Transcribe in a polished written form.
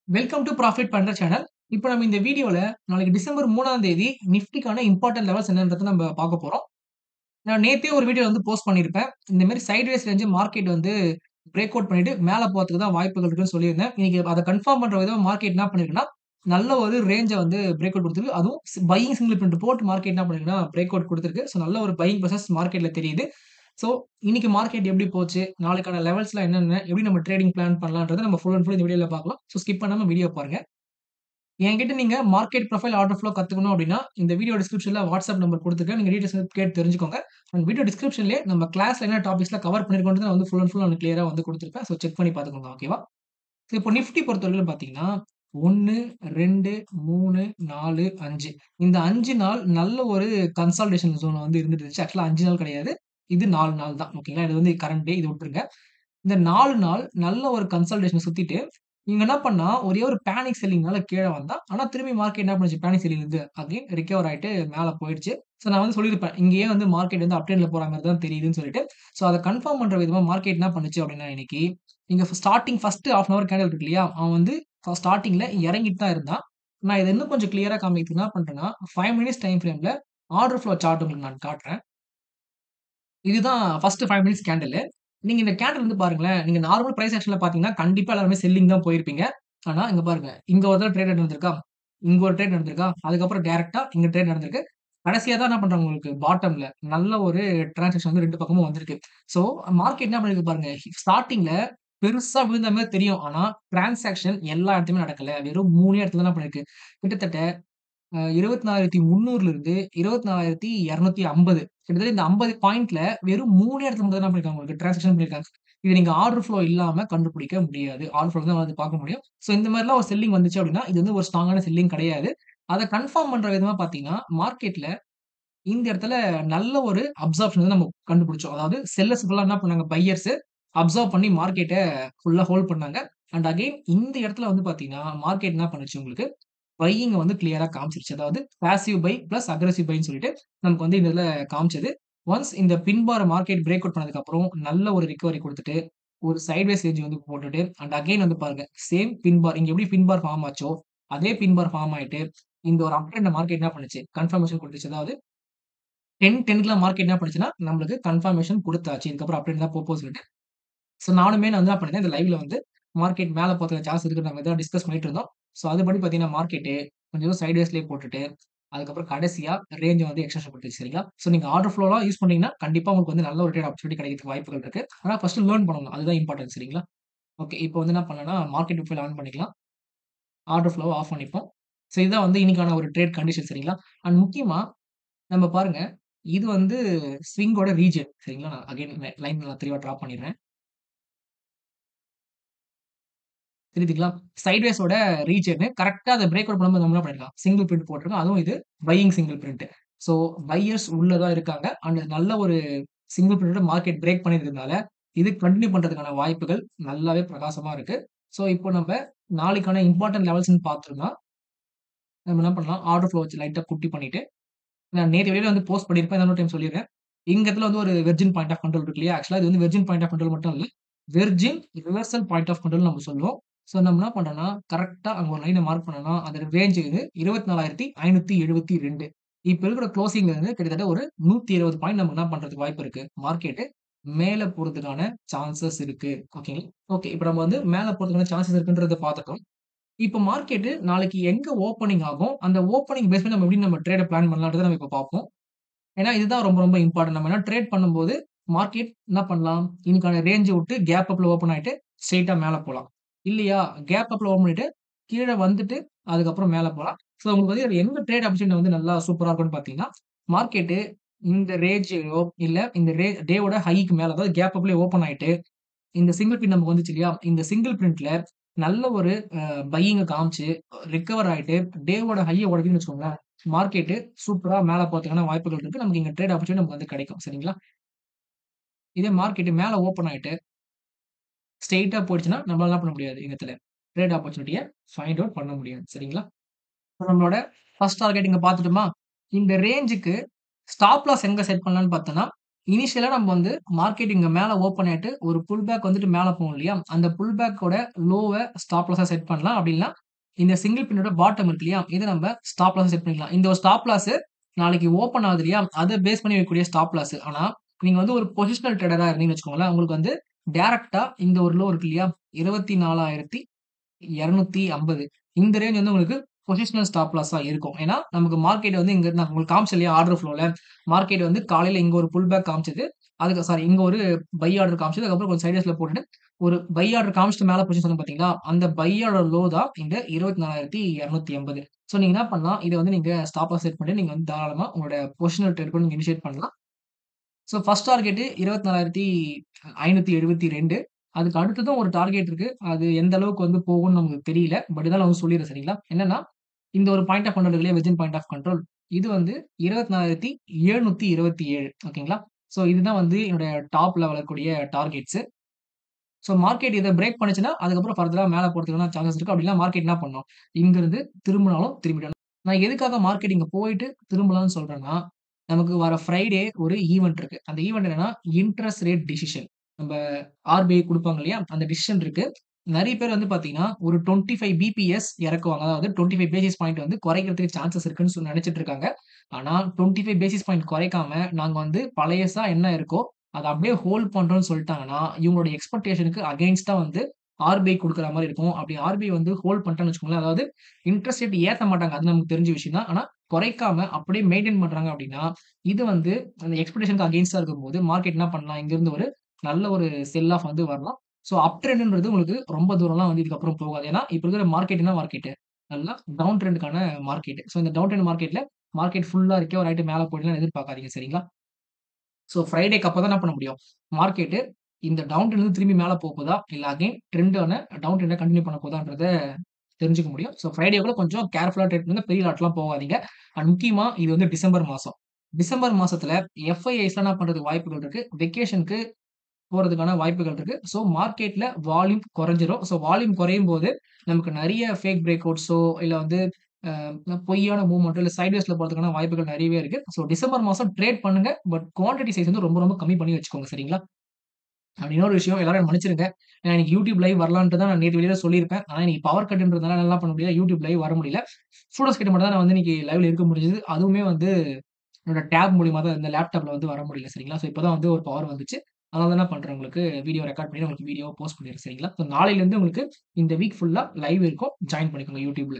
Welcome to profit பண்ற channel. இப்போ நம்ம இந்த வீடியோல நாளைக்கு டிசம்பர் 3ஆம் தேதி நிஃப்டிக்கான இம்பார்ட்டன்ட் லெவல்ஸ் என்னன்றத நம்ம பார்க்க போறோம். நான் நேத்தே ஒரு வீடியோ போஸ்ட் பண்ணியிருப்பேன். இந்த மாரி sideways range market break out பண்ணிட்டு மேல போறதுக்கு தான் வாய்ப்புகள் இருக்குன்னு சொல்லியிருந்தேன். இன்னைக்கு அத கன்ஃபார்ம் பண்ற விதமா மார்க்கெட் என்ன பண்ணிருக்குன்னா, நல்ல ஒரு ரேஞ்ச பிரேக் அவுட் குடுத்திருக்கு. அதுவும் பையிங் சிங்கிள் பிரிண்ட் போட்டு மார்க்கெட் என்ன பண்ணிருக்குன்னா, பிரேக் அவுட் குடுத்திருக்கு. ஸோ நல்ல ஒரு பையிங் பிரசன்ஸ் மார்க்கெட்ல தெரியுது. ஸோ இன்னைக்கு மார்க்கெட் எப்படி போச்சு? நாளைக்கான லெவல்ஸ்லாம் என்னென்ன? எப்படி நம்ம ட்ரேடிங் பிளான் பண்ணலான்றத நம்ம ஃபுல் அண்ட் ஃபுல் இந்த வீடியோல பார்க்கலாம். ஸோ ஸ்கிப் பண்ணாம வீடியோ பாருங்க. என்கிட்ட நீங்க மார்க்கெட் ப்ரொஃபைல், ஆர்டர் ஃப்ளோ கத்துக்கணும் அப்டின்னா, இந்த வீடியோ டிஸ்கிரிப்ஷன்ல வாட்ஸ்அப் நம்பர் குடுத்துருக்கேன். நீங்க டீடைல்ஸ் கேட்டு தெரிஞ்சுக்கோங்க. அண்ட் வீடியோ டிஸ்கிரிப்ஷன்லயே நம்ம கிளாஸ்ல என்ன டாபிக்ஸ்லாம் கவர் பண்ணியிருக்கோம்ன்றத நான் ஃபுல் அண்ட் ஃபுல் நான் கிளியரா குடுத்துருப்பேன். ஸோ செக் பண்ணி பார்த்துக்கோங்க. ஓகேவா? ஸோ இப்போ நிஃப்டி பொறுத்தவரைக்கும் பார்த்தீங்கன்னா, 1, 2, 3, 4, 5 இந்த 5 நாள் நல்ல ஒரு கன்சாலிடேஷன் ஜோன் இருந்துட்டு இருந்துச்சு. ஆக்சுவலா 5 நாள் கிடையாது. இது 4 நாள் தான். ஓகேங்களா? இது கரண்ட் டே. இது விட்டுருங்க. இந்த 4 நாள் நல்ல ஒரு கன்சாலிடேஷன சுத்திட்டு, இவங்க என்ன பண்ணா, ஒரே ஒரு பேனிக் செல்லிங்னால கீழ வந்தான். ஆனா திரும்பி மார்க்கெட் என்ன பண்ணுச்சு, பேனிக் செல்லிங்லருந்து அகைன் ரிகவர் ஆயிட்டு மேல போயிடுச்சு. ஸோ நான் சொல்லியிருப்பேன். இங்கேயே மார்க்கெட் அப் ட்ரெண்ட்ல போற மாரி தான் தெரியுதுன்னு சொல்லிட்டு. ஸோ அத கன்ஃபார்ம் பண்ற விதமா மார்க்கெட் என்ன பண்ணுச்சு அப்டின்னா, இன்னைக்கு இங்க starting first 1/2 an hour candle இருக்கு இல்லையா? அவன் ஸ்டார்ட்டிங்ல இறங்கிட்டு தான் இருந்தான். நான் இத இன்னும் கொஞ்சம் கிளியரா காமிக்கிறதுக்கு என்ன பண்றேன்னா, 5 மினிட்ஸ் டைம் ஃப்ரேம்ல ஆர்டர் ஃப்ளோ சார்ட் உங்களுக்கு நான் காட்டுறேன். இதுதான் ஃபர்ஸ்ட் 5 மினிட்ஸ் கேண்டிலு. நீங்க இந்த கேண்டில் பாருங்களேன். நீங்க நார்மல் பிரைஸ் ஆக்ஷன்ல பார்த்தீங்கன்னா, கண்டிப்பா எல்லாருமே செல்லிங் தான் போயிருப்பீங்க. ஆனா இங்க பாருங்க. இங்க ஒரு தடவ ட்ரேட் நடந்திருக்கா? இங்க ஒரு ட்ரேட் நடந்திருக்கா? அதுக்கப்புறம் டைரக்ட்டா இங்க ட்ரேட் நடந்திருக்கு. கடைசியா தான் என்ன பண்றாங்க உங்களுக்கு பாட்டம்ல நல்ல ஒரு டிரான்சாக்ஷன் 2 பக்கமும் வந்திருக்கு. ஸோ மார்க்கெட் என்ன பண்ணிருக்கு பாருங்க. ஸ்டார்ட்டிங்ல பெருசா விழுந்த மாரி தெரியும். ஆனா டிரான்சாக்ஷன் எல்லா இடத்துலயுமே நடக்கல. வெறும் 3 இடத்துல தான் பண்ணிருக்கு. கிட்டத்தட்ட 24,300 இருந்து 24,250 கிட்டத்தட்ட இந்த 50 பாயிண்ட்ல வெறும் 3 இடத்துல மட்டும் தான் என்ன பண்ணியிருக்காங்க உங்களுக்கு டிரான்சாக்ஷன் பண்ணியிருக்காங்க. இது நீங்க ஆர்டர் ஃப்ளோ இல்லாம கண்டுபிடிக்க முடியாது. ஆர்டர் ஃப்ளோ தான் பார்க்க முடியும். ஸோ இந்த மாரிலாம் ஒரு செல்லிங் வந்துச்சு அப்டின்னா, இது ஒரு ஸ்ட்ராங்கான செல்லிங் கிடையாது. அத கன்ஃபார்ம் பண்ற விதமா பார்த்தீங்கன்னா, மார்க்கெட்ல இந்த இடத்துல நல்ல ஒரு அப்சார்ப்ஷன் நம்ம கண்டுபிடிச்சோம். அதாவது செல்லர்ஸ் ஃபுல்லா என்ன பண்ணாங்க, பையர்ஸ் அப்சர்வ் பண்ணி மார்க்கெட்ட ஃபுல்லா ஹோல்ட் பண்ணாங்க. அண்ட் அகைன் இந்த இடத்துல பார்த்தீங்கன்னா, மார்க்கெட் என்ன பண்ணுச்சு உங்களுக்கு பையிங் கிளியரா காமிச்சிருச்சு. அதாவது பாசிவ் பை பிளஸ் அக்ரெசிவ் பைன்னு சொல்லிட்டு நமக்கு இந்த இதுல காமிச்சது. ஒன்ஸ் இந்த பின் பார மார்க்கெட் பிரேக் அவுட் பண்ணதுக்கு அப்புறம் நல்ல ஒரு ரிகவரி குடுத்துட்டு, ஒரு சைட்வேஸ் ரேஞ்ச் போட்டுட்டு அண்ட் அகைன் பாருங்க சேம் பின் பார் இங்க எப்படி பின் பார் ஃபார்ம் ஆச்சோ, அதே பின் பார் ஃபார்ம் ஆயிட்டு இந்த ஒரு அப் ட்ரெண்ட் மார்க்கெட் என்ன பண்ணுச்சு? கன்ஃபர்மேஷன் குடுத்துச்சு. அதாவது 10:10க்குலாம் மார்க்கெட் என்ன பண்ணுச்சுன்னா, நம்மளுக்கு கன்ஃபர்மேஷன் குடுத்தாச்சு. இதுக்கப்புறம் அப் ட்ரெண்ட் தான் போப்போன்னு சொல்லிட்டு. ஸோ நானுமே நான் என்ன பண்ணியிருந்தேன், இந்த லைவ்ல மார்க்கெட் மேல போறதுக்கு சான்ஸ் இருக்குன்ற மாரி தான் டிஸ்கஸ் பண்ணிட்டு இருந்தோம். ஸோ அதுபடி பார்த்தீங்கன்னா, மார்க்கெட்டு கொஞ்சம் சைட்வேஸ்லயே போட்டுட்டு, அதுக்கப்புறம் கடைசியா ரேஞ்ச எக்ஸ்டென்ஷன் குடுத்துச்சு சரிங்களா? ஸோ நீங்க ஆர்டர் ஃப்ளோலாம் யூஸ் பண்ணீங்கன்னா, கண்டிப்பா உங்களுக்கு நல்ல ஒரு ட்ரேட் ஆப்பர்ச்சுனிட்டி கிடைக்கிறதுக்கு வாய்ப்புகள் இருக்கு. ஆனா ஃபர்ஸ்ட் லேர்ன் பண்ணணும். அதுதான் இம்பார்ட்டன்ட் சரிங்களா? ஓகே. இப்போ என்ன பண்ணலாம்னா, மார்க்கெட் ப்ரொஃபைல் ஆன் பண்ணிக்கலாம். ஆர்டர் ஃப்ளோவ ஆஃப் பண்ணிப்போம். ஸோ இதுதான் இன்னைக்கான ஒரு ட்ரேட் கண்டிஷன் சரிங்களா? அண்ட் முக்கியமா நம்ம பாருங்க, இது ஸ்விங்கோட ரீஜியன் சரிங்களா? நான் அகைன் லைன் நான் தெளிவா டிரா பண்ணிடுறேன். தெரியுதுங்களா? சைட்வேஸோட ரீஜியன் கரெக்ட்டா அத பிரேக் அவுட் பண்ணும்போது நம்ம என்ன பண்ணிருக்கோம், சிங்கிள் பிரிண்ட் போட்டிருக்கோம். அதுவும் இது buying single print. So buyers உள்ள தான் இருக்காங்க. அண்ட் நல்ல ஒரு சிங்கிள் பிரிண்ட்டோட மார்க்கெட் பிரேக் பண்ணியிருக்கிறதுனால, இது கன்டின்யூ பண்றதுக்கான வாய்ப்புகள் நல்லாவே பிரகாசமா இருக்கு. ஸோ இப்போ நாளைக்கான இம்பார்ட்டன்ட் லெவல்ஸ்ன்னு பார்த்தோம்னா, நம்ம என்ன பண்ணலாம், ஆர்டர் ஃப்ளோ வச்சு லைட்டா குட்டி பண்ணிட்டு, நான் நேத்து வீடியோல போஸ்ட் பண்ணியிருப்பேன். இன்னொரு டைம் சொல்லிடுறேன். இங்க இடத்துல ஒரு வெர்ஜின் பாயிண்ட் ஆஃப் கண்ட்ரோல் இருக்கு இல்லையா? ஆக்சுவலா இது வெர்ஜின் பாயிண்ட் ஆஃப் கண்ட்ரோல் மட்டும் இல்ல. வெர்ஜின் ரிவர்சல் பாயிண்ட் ஆஃப் கண்ட்ரோல்னு நம்ம சொல்லுவோம். ஸோ நம்ம என்ன பண்றோம்னா, கரெக்ட்டா அங்க ஒரு லைன மார்க் பண்ணோம்னா, அதோட ரேஞ்ச் 24,572. இப்ப இருக்கிற குளோசிங் கிட்டத்தட்ட ஒரு 120 பாயிண்ட் நம்ம என்ன பண்றதுக்கு வாய்ப்பு இருக்கு. மார்க்கெட் மேல போறதுக்கான சான்சஸ் இருக்கு. ஓகேங்களா? ஓகே. இப்ப நம்ம மேல போறதுக்கான சான்சஸ் இருக்குன்றத பார்த்துட்டோம். இப்ப மார்க்கெட் நாளைக்கு எங்க ஓப்பனிங் ஆகும்? அந்த ஓப்பனிங் பேஸ் பண்ணி நம்ம எப்படி ட்ரேட பிளான் பண்ணலான்றத நம்ம இப்ப பார்ப்போம். ஏன்னா, இதுதான் ரொம்ப ரொம்ப இம்பார்ட்டன்ட். நம்ம ட்ரேட் பண்ணும்போது, மார்க்கெட் என்ன பண்ணலாம்? இன்னைக்கான ரேஞ்ச விட்டு கேப் அப்ல ஓப்பன் ஆயிட்டு, ஸ்ட்ரெய்ட்டா மேல போலாம். இல்லையா, கேப் அப்ல ஓப்பன் பண்ணிட்டு, கீழ வந்துட்டு, அதுக்கப்புறம் மேல போலாம். ஸோ உங்களுக்கு இதுல எங்க ட்ரேட் ஆப்பர்ச்சுனிட்டி நல்லா சூப்பரா இருக்கும்னு பார்த்தீங்கன்னா, மார்க்கெட் இந்த ரேஞ்சயோ இல்ல இந்த டேவோட ஹைக்கு மேல அதாவது கேப் அப்லயே ஓப்பன் ஆயிட்டு, இந்த சிங்கிள் பின் நமக்கு வந்துச்சு இல்லையா? இந்த சிங்கிள் பிரிண்ட்ல நல்ல ஒரு பையிங்க காமிச்சு, ரிகவர் ஆயிட்டு, டேவோட ஹைய உடைக்குதுன்னு வச்சுக்கோங்களேன், மார்க்கெட் சூப்பரா மேல போறதுக்கான வாய்ப்புகள் இருக்கு. நமக்கு இங்க ட்ரேட் ஆப்பர்ச்சுனிட்டி நமக்கு கிடைக்கும். சரிங்களா? இதே மார்க்கெட் மேல ஓப்பன் ஆயிட்டு, ஸ்ட்ரெய்ட்டா போயிடுச்சுன்னா, நம்மளால என்ன பண்ண முடியாது இந்த இடத்துல. ட்ரேட் ஆப்பர்ச்சுனிட்டிய ஃபைண்ட் அவுட் பண்ண முடியாது. சரிங்களா? இப்ப நம்மளோட ஃபர்ஸ்ட் டார்கெட் இங்க பார்த்துட்டோமா? இந்த ரேஞ்சுக்கு ஸ்டாப் லாஸ் எங்க செட் பண்ணலான்னு பார்த்தோம்னா, இனிஷியலா நம்ம வந்து மார்க்கெட் இங்க மேல ஓப்பன் ஆயிட்டு ஒரு புல் பேக் வந்துட்டு மேல போகும் இல்லையா? அந்த புல் பேக்கோட லோவ ஸ்டாப் லாஸா செட் பண்ணலாம். அப்படி இல்லன்னா, இந்த சிங்கிள் பின்னோட பாட்டம் இருக்கு இல்லையா? இத நம்ம ஸ்டாப் லாஸா செட் பண்ணிக்கலாம். இந்த ஒரு ஸ்டாப் லாஸ் நாளைக்கு ஓப்பன் ஆகுது இல்லையா? அத பேஸ் பண்ணி வைக்கக்கூடிய ஸ்டாப் லாஸ். ஆனா, நீங்க வந்து ஒரு பொசிஷனல் ட்ரேடரா இருந்தீங்கன்னு வச்சுக்கோங்களேன், உங்களுக்கு வந்து டைரக்ட்டா இந்த ஒரு லோ இருக்கு இல்லையா? 24,250 இந்த ரேஞ்ச் வந்து உங்களுக்கு பொசிஷனல் ஸ்டாப் லாஸா இருக்கும். ஏன்னா, நமக்கு மார்க்கெட் வந்து இங்க நான் உங்களுக்கு காமிச்சேன் இல்லையா? ஆர்டர் ஃப்ளோல. மார்க்கெட் வந்து காலையில இங்க ஒரு புல் பேக் காமிச்சது. அதுக்கு சாரி இங்க ஒரு பை ஆர்டர் காமிச்சது. அதுக்கப்புறம் கொஞ்சம் சைட்வேஸ்ல போட்டுட்டு, ஒரு பை ஆர்டர் காமிச்சுட்டு மேல போச்சுன்னு சொன்னேன் பார்த்தீங்களா? அந்த பை ஆர்டர் லோ தான் இந்த 24,250. ஸோ நீங்க என்ன பண்ணலாம், இத வந்து நீங்க ஸ்டாப் லாஸ் செட் பண்ணிட்டு, நீங்க வந்து தாராளமா உங்களோட பொசிஷனல் ட்ரேட் கூட நீங்க இனிஷியேட் பண்ணலாம். So first target 24,572. அதுக்கு அடுத்ததும் ஒரு டார்கெட் இருக்கு. அது எந்த அளவுக்கு வந்து போகும்னு நமக்கு தெரியல. பட் இருந்தாலும் வந்து சொல்லிர்றேன் சரிங்களா? என்னன்னா, இந்த ஒரு பாயிண்ட் ஆஃப் கண்ட்ரோல் இருக்கு இல்லையா? Within point of control. இது வந்து 24,727 ஓகேங்களா? ஸோ இதுதான் வந்து என்னுடைய டாப்ல வரக்கூடிய டார்கெட்ஸ். ஸோ மார்க்கெட் இத பிரேக் பண்ணுச்சுன்னா, அதுக்கப்புறம் ஃபர்தரா மேல போறதுக்கான சான்சஸ் இருக்கு. அப்படி இல்லனா மார்க்கெட் என்ன பண்ணும்? இங்கிருந்து திரும்புனாலும் திரும்பிடும். நான் எதுக்காக மார்க்கெட் இங்க போயிட்டு திரும்பலாம்னு சொல்றேன்னா, நமக்கு வர ஃப்ரைடே ஒரு ஈவென்ட் இருக்கு. அந்த ஈவென்ட் என்னன்னா, இன்ட்ரஸ்ட் ரேட் டிசிஷன். நம்ப ஆர்பிஐ குடுப்பாங்க இல்லையா? அந்த டிசிஷன் இருக்கு. நெறைய பேர் வந்து பார்த்தீங்கன்னா, ஒரு 25 பிபிஎஸ் இறக்குவாங்க. அதாவது 25 பேசிஸ் பாயிண்ட் வந்து குறைக்கிறதுக்கு சான்சஸ் இருக்குன்னு சொல்லி நெனைச்சுட்டு இருக்காங்க. ஆனா 25 பேசிஸ் பாயிண்ட் குறைக்காம, நாங்க வந்து பழையசா என்ன இருக்கோ, அத அப்படியே ஹோல்ட் பண்றோம்னு சொல்ட்டாங்கன்னா, இவங்களுடைய எக்ஸ்பெக்டேஷனுக்கு அகைன்ஸ்ட்டா வந்து ஆர்பிஐ குடுக்குற மாரி இருக்கும். அப்படி ஆர்பிஐ வந்து ஹோல்ட் பண்ணிட்டான்னு வச்சுக்கோங்களேன், அதாவது இன்ட்ரஸ்ட் ரேட் ஏத்த மாட்டாங்க. அது நமக்கு தெரிஞ்ச விஷயம் தான். ஆனா குறைக்காம அப்படியே மெயின்டெயின் பண்றாங்க அப்படின்னா, இது வந்து அந்த எக்ஸ்பெக்டேஷனுக்கு அகைன்ஸ்ட்டா இருக்கும்போது, மார்க்கெட் என்ன பண்ணலாம், இங்கிருந்து ஒரு நல்ல ஒரு செல் ஆஃப் வந்து வரலாம். ஸோ அப் ட்ரெண்ட்ன்றது உங்களுக்கு ரொம்ப தூரம்லாம் வந்து இதுக்கப்புறம் போகாது. ஏன்னா, இப்ப இருக்கிற மார்க்கெட் என்ன மார்க்கெட்டு? நல்லா டவுன் ட்ரெண்டுக்கான மார்க்கெட். ஸோ இந்த டவுன் ட்ரெண்ட் மார்க்கெட்ல மார்க்கெட் ஃபுல்லா ரெக்கவர் ஆயிட்டு மேல போயிடலாம்னு எதிர்பார்க்காதீங்க சரிங்களா? ஸோ ஃப்ரைடேக்கு அப்புறம் தான் என்ன பண்ண முடியும்? மார்க்கெட்டு இந்த டவுன் ட்ரெண்ட்லருந்து திரும்பி மேல போகுதா? இல்ல அகைன் ட்ரெண்டான டவுன் ட்ரெண்ட கன்டின்யூ பண்ண போகுதான்றத தெரிஞ்சுக்க முடியும். ஸோ ஃப்ரைடேக்குள்ள கொஞ்சம் கேர்ஃபுல்லா ட்ரேட் பண்ணுங்க. பெரிய லாட்லாம் போகாதீங்க. அண்ட் முக்கியமா இது வந்து டிசம்பர் மாசம். டிசம்பர் மாசத்துல எஃப்ஐஐஸ்லாம் என்ன பண்றதுக்கு வாய்ப்புகள் இருக்கு? வெக்கேஷனுக்கு போறதுக்கான வாய்ப்புகள் இருக்கு. ஸோ மார்க்கெட்ல வால்யூம் குறைஞ்சிரும். ஸோ வால்யூம் குறையும்போது, நமக்கு நெறைய ஃபேக் பிரேக் அவுட்ஸோ, இல்ல வந்து பொய்யான மூவ்மெண்ட்டோ, இல்ல சைட்வேஸ்ல போறதுக்கான வாய்ப்புகள் நெறையவே இருக்கு. ஸோ டிசம்பர் மாசம் ட்ரேட் பண்ணுங்க. பட் குவான்டிட்டி சைஸ் வந்து ரொம்ப ரொம்ப கம்மி பண்ணி வச்சுக்கோங்க. சரிங்களா? அண்ட் இன்னொரு விஷயம் எல்லாரும் என்ன மன்னிச்சிடுங்க. நான் இன்னைக்கு யூடியூப் லைவ் வரலான்ட்டு தான் நான் நேத்து வெளியில சொல்லியிருப்பேன். ஆனா இன்னைக்கு பவர் கட்ன்றதுனால என்னால பண்ண முடியல. யூடியூப் லைவ் வர முடியல. ஸ்டூடண்ட்ஸ் கிட்ட மட்டும் தான் நான் வந்து இன்னைக்கு லைவ்ல இருக்க முடிஞ்சது. அதுவுமே வந்து என்னோட டேப் மூலியமா தான் இந்த லேப்டாப்ல வந்து வர முடியல சரிங்களா? ஸோ இப்ப தான் வந்து ஒரு பவர் வந்துச்சு. அதனால தான் என்ன பண்றேன் உங்களுக்கு வீடியோ ரெக்கார்ட் பண்ணி உங்களுக்கு வீடியோவா போஸ்ட் பண்ணிடுறேன் சரிங்களா? ஸோ நாளையிலருந்து உங்களுக்கு இந்த வீக் ஃபுல்லா லைவ் இருக்கும். ஜாயின் பண்ணிக்கோங்க யூடியூப்ல.